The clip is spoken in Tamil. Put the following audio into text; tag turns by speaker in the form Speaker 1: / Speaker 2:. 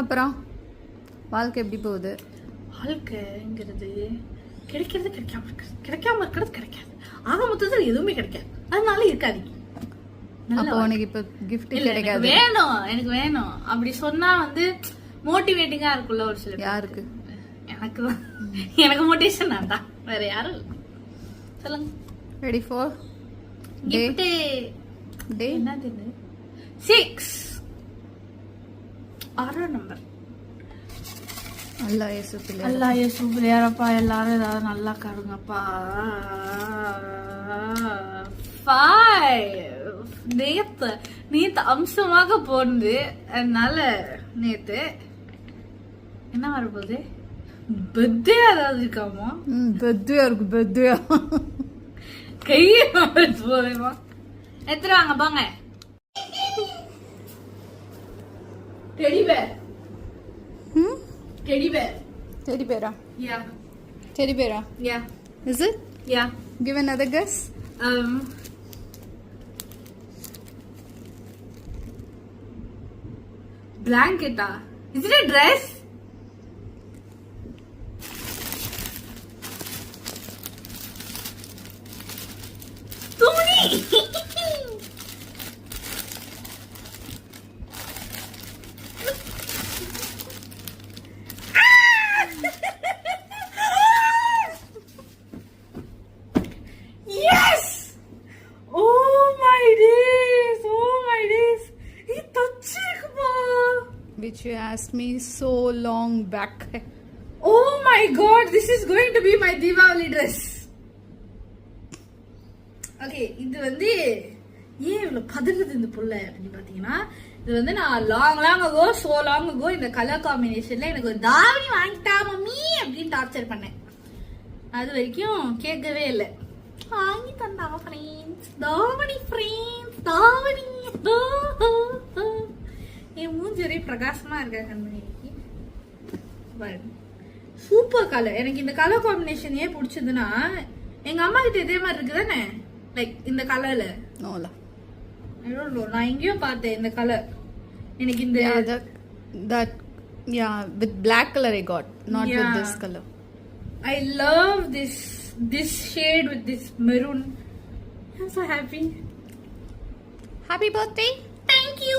Speaker 1: அப்புறம் வாழ்க்கை எப்படி போகுது?
Speaker 2: வாழ்க்கைங்கிறது கிடைக்கிறது கிடைக்காம இருக்கிறது, கிடைக்காம இருக்கிறது கிடைக்காது. ஆக மொத்தத்தில் எதுவுமே கிடைக்காது. அதனால இருக்காதீங்க.
Speaker 1: அப்போ உனக்கு இப்ப கிஃப்ட் கிடைக்காது.
Speaker 2: வேணும், எனக்கு வேணும் அப்படி சொன்னா வந்து மோட்டிவேட்டிங்கா இருக்குல்ல ஒரு சில.
Speaker 1: யாருக்கு?
Speaker 2: எனக்கு தான். எனக்கு மோட்டிவேஷன் நான் தான், வேற யாரும் இல்லை. சொல்லுங்க.
Speaker 1: ரெடி ஃபார்
Speaker 2: கிஃப்ட்
Speaker 1: டே?
Speaker 2: என்னது? 6 6 நம்பர்.
Speaker 1: அல்லாஹ் இயேசு பிள்ளையார்.
Speaker 2: அல்லாஹ் இயேசு பிள்ளையாரப்பா, எல்லாரும் ஏதாவது நல்லா காருங்கப்பா. 5 நேத்து அம்சமாக போனது, அதனால நேத்து என்ன வரப்போகுது? பர்த்டே ஏதாவது இருக்காமா?
Speaker 1: பர்த்டே இருக்கு. பர்த்டே
Speaker 2: கையை போவேமா? எத்தனை வாங்க போங்க. Teddy bear. Teddy bear.
Speaker 1: Teddy bear.
Speaker 2: Yeah.
Speaker 1: Teddy bear.
Speaker 2: Yeah.
Speaker 1: Is it?
Speaker 2: Yeah.
Speaker 1: Give another guess.
Speaker 2: Blanket. Is it a dress? Tuni.
Speaker 1: Which you asked me so long back.
Speaker 2: Oh my god, this is going to be my Diwali dress. Okay, இது வந்து ஏன் இவ்வளவு பதறுது இந்த புள்ள அப்படின்னு பாத்தீங்கன்னா, இது வந்து நான் long ago, so long ago இந்த கலர் காம்பினேஷன்ல எனக்கு ஒரு தாவணி வாங்கிட்டா மம்மி அப்படின்னு டார்ச்சர் பண்ணேன். அது வரைக்கும் கேட்கவே இல்லை. வாங்கி தந்தாங்க ஃப்ரெண்ட்ஸ், தாவணி ஃப்ரெண்ட்ஸ், தாவணி. என் மூஞ்சரி பிரகாசமா இருக்கா கண்மணிக்கு. Super colour. எனக்கு இந்த கலர் காம்பினேஷன் ஏன் பிடிச்சதுன்னா, எங்க அம்மா கிட்ட இதே மாதிரி இருக்குதானே, லைக் இந்த கலர்ல. நான் எங்கேயோ பார்த்தேன் இந்த கலர். எனக்கு இந்த
Speaker 1: that yeah, with black color I got, not with this color.
Speaker 2: I love this shade with this maroon. I'm so happy.
Speaker 1: Happy birthday.
Speaker 2: Thank you.